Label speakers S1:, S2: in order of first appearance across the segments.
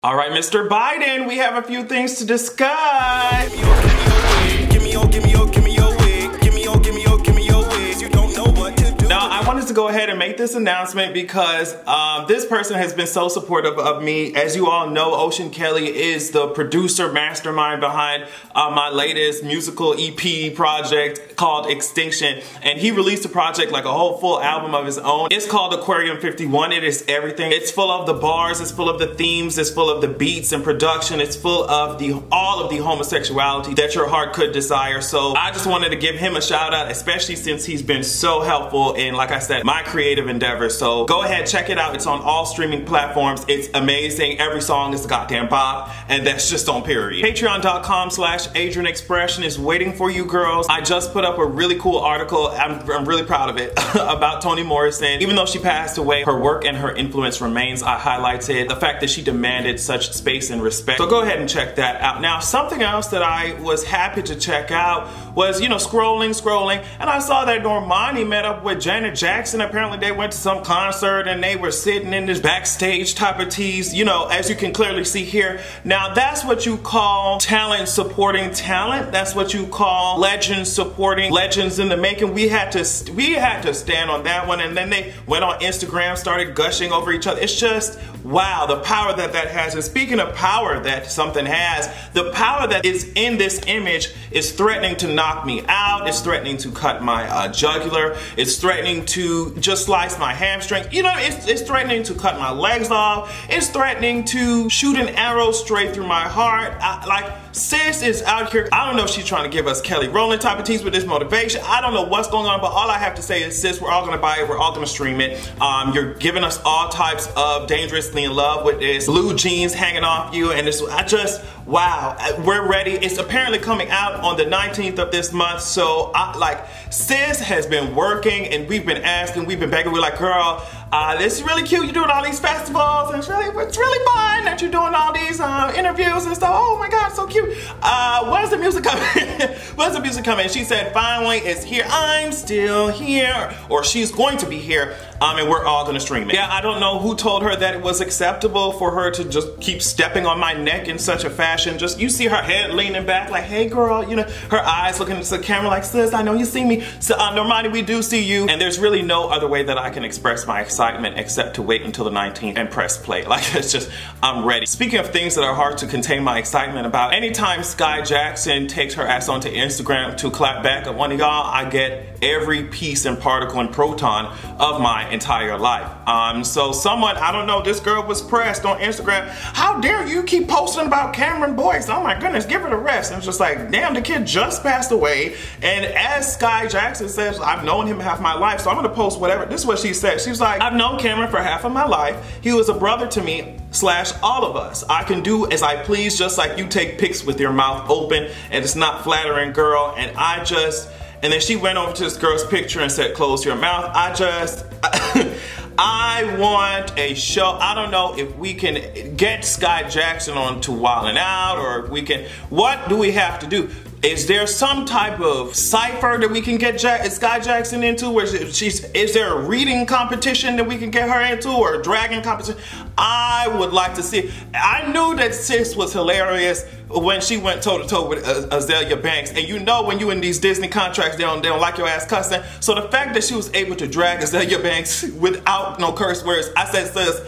S1: All right, Mr. Biden, we have a few things to discuss.
S2: Give me your wig. Give me your wigs. You don't know what to do.
S1: Now, I wanted to go ahead and make this announcement because this person has been so supportive of me. As you all know, Ocean Kelly is the producer mastermind behind my latest musical EP project called Extinction. And he released a project, like a whole full album of his own. It's called Aquarium 51. It is everything. It's full of the bars, it's full of the themes, it's full of the beats and production, it's full of all of the homosexuality that your heart could desire. So I just wanted to give him a shout out, especially since he's been so helpful in, like I said, my creative endeavors. So go ahead, check it out. It's on all streaming platforms. It's amazing. Every song is a goddamn bop, and that's just on period. Patreon.com/AdrianExpression is waiting for you girls. I just put up a really cool article, I'm really proud of it, about Toni Morrison. Even though she passed away, her work and her influence remains. I highlighted the fact that she demanded such space and respect. So go ahead and check that out. Now, something else that I was happy to check out was, you know, scrolling, and I saw that Normani met up with Janet Jackson. Apparently they went to some concert and they were sitting in this backstage type of tease, you know, as you can clearly see here. Now, that's what you call talent supporting talent. That's what you call legends supporting legends in the making. We had to stand on that one, and then they went on Instagram, started gushing over each other. It's just, wow, the power that has. And speaking of power that something has, the power that is in this image is threatening to knock me out. It's threatening to cut my jugular. It's threatening to just slice my hamstring. You know, it's threatening to cut my legs off. It's threatening to shoot an arrow straight through my heart. Like, sis is out here. I don't know if she's trying to give us Kelly Rowland type of tease with this motivation. I don't know what's going on, but all I have to say is, sis, we're all gonna buy it. We're all gonna stream it. You're giving us all types of dangerously in love with this blue jeans hanging off you, and this, wow, we're ready. It's apparently coming out on the 19th of this month. So sis has been working, and we've been asking, we've been begging. We're like, girl, this is really cute. You're doing all these festivals, and it's really fun that you're doing all these interviews and stuff. Oh my God, so cute. When's the music coming? When's the music coming? She said, finally, it's here. I'm still here, or she's going to be here, and we're all gonna stream it. Yeah, I don't know who told her that it was acceptable for her to just keep stepping on my neck in such a fashion. Just, you see her head leaning back like, hey girl, you know, her eyes looking into the camera like, sis, I know you see me. So, Normani, we do see you. And there's really no other way that I can express my excitement except to wait until the 19th and press play. Like, it's just, I'm ready. Speaking of things that are hard to contain my excitement about, anytime Skai Jackson takes her ass onto Instagram to clap back at one of y'all, I get every piece and particle and proton of my entire life. So someone, I don't know, this girl was pressed on Instagram. How dare you keep posting about Cameron Boyce? Oh my goodness, give her the rest. And it's just like, damn, the kid just passed away. And as Skai Jackson says, I've known him half my life, so I'm gonna post whatever. This is what she said. She was like, I've known Cameron for half of my life. He was a brother to me / all of us. I can do as I please, just like you take pics with your mouth open, and it's not flattering, girl. And then she went over to this girl's picture and said, close your mouth. I want a show. I don't know if we can get Skai Jackson on to Wildin' Out, or if we can, what do we have to do? Is there some type of cipher that we can get Skai Jackson into? Where is there a reading competition that we can get her into, or a dragging competition? I would like to see. I knew that sis was hilarious when she went toe to toe with Azalea Banks, and you know when you in these Disney contracts, they don't like your ass cussing. So the fact that she was able to drag Azalea Banks without no curse words, I said, sis,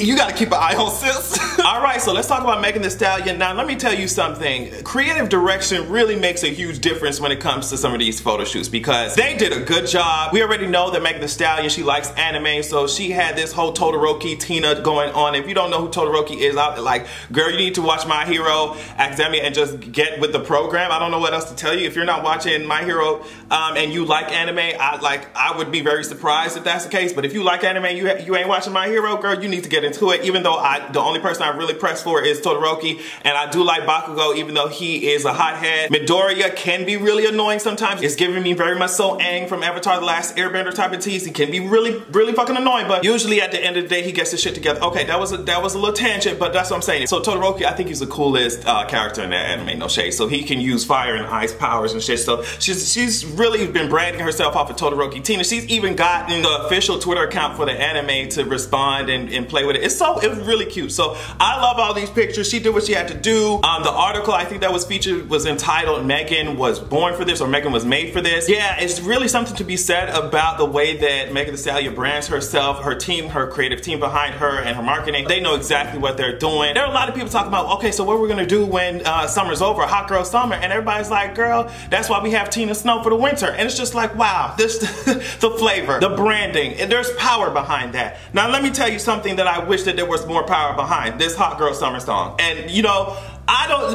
S1: you gotta keep an eye on sis. Alright, so let's talk about Megan Thee Stallion. Now let me tell you something. Creative direction really makes a huge difference when it comes to some of these photo shoots, because they did a good job. We already know that Megan Thee Stallion, she likes anime, so she had this whole Todoroki Tina going on. If you don't know who Todoroki is, like, girl, you need to watch My Hero Academia and just get with the program. I don't know what else to tell you. If you're not watching My Hero and you like anime, I would be very surprised if that's the case. But if you like anime, you ain't watching My Hero, girl, you need to get into it. Even though the only person I really press for is Todoroki, and I do like Bakugo, even though he is a hothead. Midoriya can be really annoying sometimes. It's giving me very much so Aang from Avatar: The Last Airbender type of tease. He can be really fucking annoying, but usually at the end of the day, he gets his shit together. Okay, that was a little tangent, but that's what I'm saying. So Todoroki, I think he's the coolest character in that anime, no shade. So he can use fire and ice powers and shit. So she's really been branding herself off of Todoroki Tina. She's even gotten the official Twitter account for the anime to respond and play with it. It's really cute. So I love all these pictures. She did what she had to do. The article I think that was featured was entitled Megan was born for this, or Megan was made for this. Yeah, it's really something to be said about the way that Megan Thee Stallion brands herself, her team, her creative team behind her, and her marketing. They know exactly what they're doing. There are a lot of people talking about, okay, so what we're gonna do when summer's over, hot girl summer, and everybody's like, girl, that's why we have Tina Snow for the winter. And it's just like, wow, this the flavor, the branding, and there's power behind that. Now let me tell you something that I wish that there was more power behind, this hot girl summer song. And you know,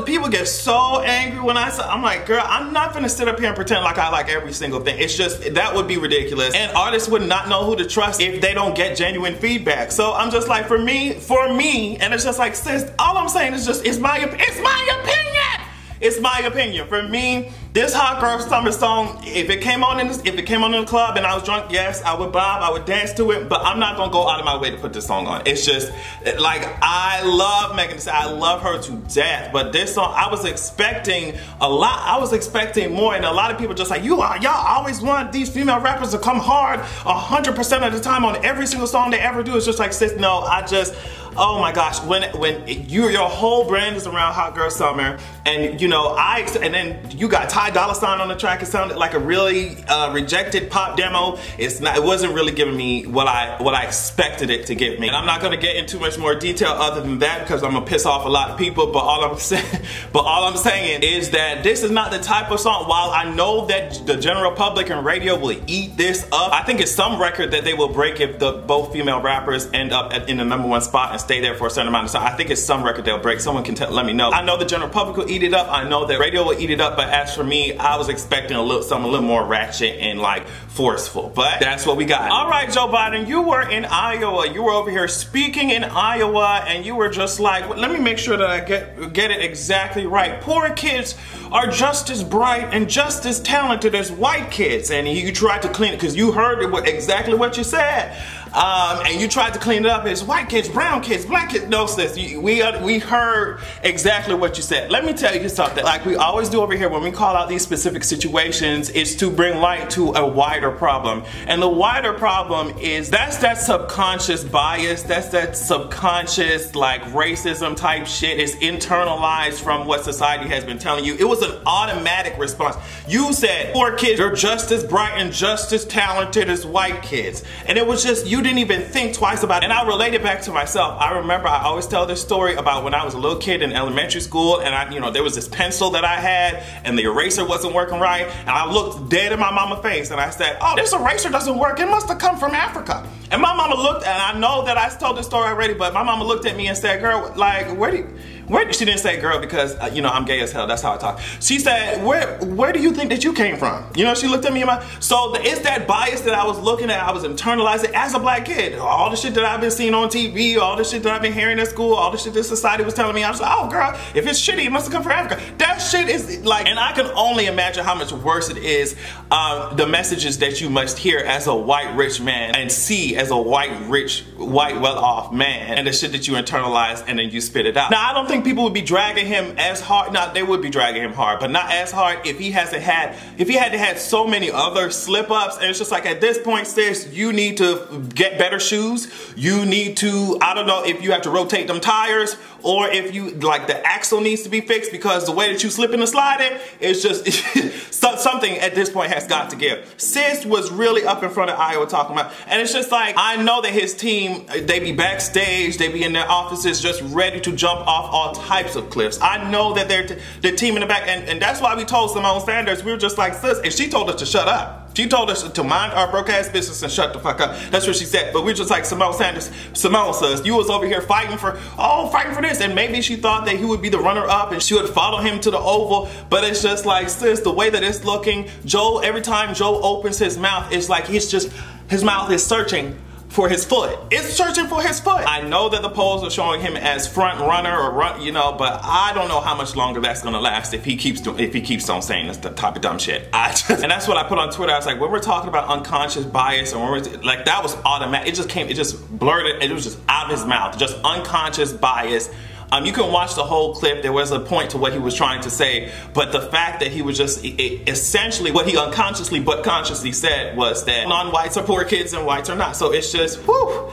S1: people get so angry when I'm like, girl, I'm not gonna sit up here and pretend like I like every single thing. It's just, that would be ridiculous. And artists would not know who to trust if they don't get genuine feedback. So I'm just like, for me, and it's just like, sis, all I'm saying is just, it's my opinion. It's my opinion. For me, this hot girl summer song, if it came on in the club and I was drunk, yes, I would bob, I would dance to it, but I'm not gonna go out of my way to put this song on. It's just, like, I love Megan Thee Stallion, I love her to death, but this song, I was expecting a lot. I was expecting more, and a lot of people just like, y'all always want these female rappers to come hard 100% of the time on every single song they ever do. It's just like, sis, no, oh my gosh, when your whole brand is around hot girl summer, and you know, and then you got Ty Dolla $ign on the track. It sounded like a really rejected pop demo. It wasn't really giving me what I expected it to give me. And I'm not gonna get into much more detail other than that because I'm gonna piss off a lot of people. But all I'm saying is that this is not the type of song. While I know that the general public and radio will eat this up, I think it's some record that they will break if both female rappers end up in the #1 spot and stay there for a certain amount of time. I think it's some record they'll break. Someone can let me know. I know the general public will eat it up. I know that radio will eat it up. But as for me, I was expecting something a little more ratchet and like forceful. But that's what we got. All right, Joe Biden, you were in Iowa. You were over here speaking in Iowa, and you were just like, let me make sure that I get it exactly right. Poor kids are just as bright and just as talented as white kids. And you tried to clean it because you heard exactly what you said. And you tried to clean it up as white kids, brown kids, black kids. No, sis, we heard exactly what you said. Let me tell you something. Like we always do over here when we call out these specific situations, is to bring light to a wider problem. And the wider problem is that's that subconscious bias, that's that subconscious like racism type shit. It's internalized from what society has been telling you. It was an automatic response. You said poor kids are just as bright and just as talented as white kids. And it was just, you didn't even think twice about it. And I relate it back to myself. I remember I always tell this story about when I was a little kid in elementary school, and there was this pencil that I had and the eraser wasn't working right, and I looked dead in my mama's face and I said, oh, this eraser doesn't work. It must have come from Africa. And my mama looked, and I know that I told this story already, but my mama looked at me and said, girl, like, she didn't say girl because, I'm gay as hell. That's how I talk. She said, where do you think that you came from? She looked at me so it's that bias that I was looking at. I was internalizing as a black kid. All the shit that I've been seeing on TV, all the shit that I've been hearing at school, all the shit that society was telling me. I was like, oh girl, if it's shitty, it must have come from Africa. That shit is like, and I can only imagine how much worse it is, the messages that you must hear as a white rich man and see as a white well-off man, and the shit that you internalize and then you spit it out. Now, I don't think people would be dragging him as hard. Now, they would be dragging him hard, but not as hard if he had had so many other slip-ups. And it's just like, at this point, sis, you need to get better shoes. You need to, I don't know if you have to rotate them tires, or if you, like, the axle needs to be fixed, because the way that you slipping and sliding is just something at this point has got to give. Sis was really up in front of Iowa talking about, and it's just like, I know that his team, they be backstage, they be in their offices just ready to jump off all types of cliffs. I know that they're team in the back, and that's why we told Simone Sanders, we were just like, sis, and she told us to shut up. She told us to mind our broke ass business and shut the fuck up. That's what she said. But we're just like, Simone Sanders, Simone says, you was over here fighting for this. And maybe she thought that he would be the runner up and she would follow him to the Oval. But it's just like, sis, the way that it's looking, every time Joe opens his mouth, it's like his mouth is searching for his foot. It's searching for his foot. I know that the polls are showing him as front runner but I don't know how much longer that's gonna last if he keeps on saying this type of dumb shit. And that's what I put on Twitter. I was like, when we're talking about unconscious bias, and when we're like, that was automatic. It just blurted. It was just out of his mouth. Just unconscious bias. You can watch the whole clip. There was a point to what he was trying to say, but the fact that he was just essentially what he unconsciously but consciously said was that non-whites are poor kids and whites are not. So it's just, whew.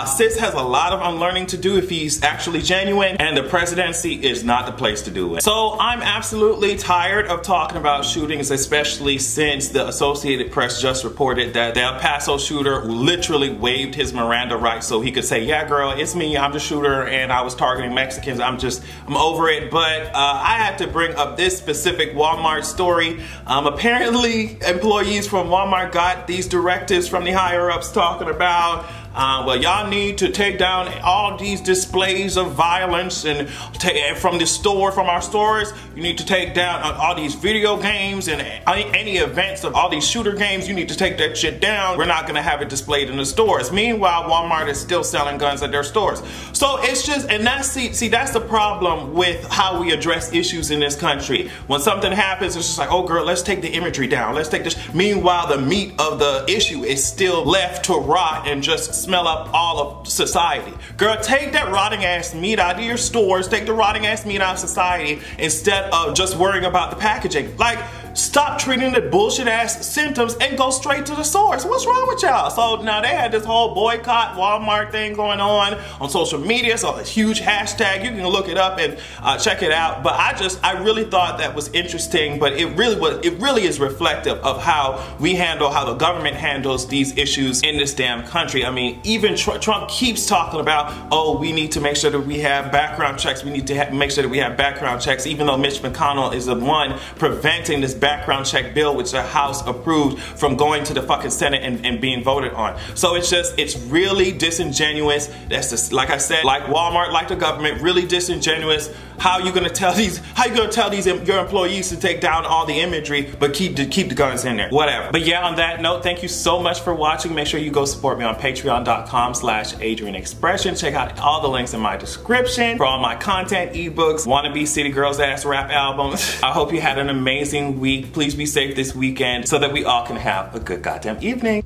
S1: Sis has a lot of unlearning to do if he's actually genuine, and the presidency is not the place to do it. So I'm absolutely tired of talking about shootings, especially since the Associated Press just reported that the El Paso shooter literally waived his Miranda rights so he could say, yeah girl, it's me, I'm the shooter and I was targeting Mexicans, I'm over it. But I had to bring up this specific Walmart story. Apparently employees from Walmart got these directives from the higher ups talking about well, y'all need to take down all these displays of violence and from our stores. You need to take down all these video games and any events of all these shooter games. You need to take that shit down. We're not gonna have it displayed in the stores. Meanwhile, Walmart is still selling guns at their stores. So it's just, and that's, see, that's the problem with how we address issues in this country. When something happens, it's just like, oh girl, let's take the imagery down. Let's take this. Meanwhile, the meat of the issue is still left to rot and just smell up all of society. Girl, take that rotting ass meat out of your stores, take the rotting ass meat out of society instead of just worrying about the packaging. Like, stop treating the bullshit ass symptoms and go straight to the source. What's wrong with y'all? So now they had this whole boycott Walmart thing going on social media, so a huge hashtag. You can look it up and check it out. But I really thought that was interesting, but it really is reflective of how the government handles these issues in this damn country. I mean, even Trump keeps talking about, oh, we need to make sure that we have background checks. We need to make sure that we have background checks, even though Mitch McConnell is the one preventing this background check bill, which the House approved, from going to the fucking Senate and being voted on. So it's really disingenuous. That's just, like I said, like Walmart, like the government, really disingenuous. How you gonna tell these your employees to take down all the imagery but keep the guns in there? Whatever. But yeah, on that note, thank you so much for watching. Make sure you go support me on patreon.com/AdrianExpression. Check out all the links in my description for all my content, ebooks, wannabe city girls ass rap albums. I hope you had an amazing week. Please be safe this weekend so that we all can have a good goddamn evening.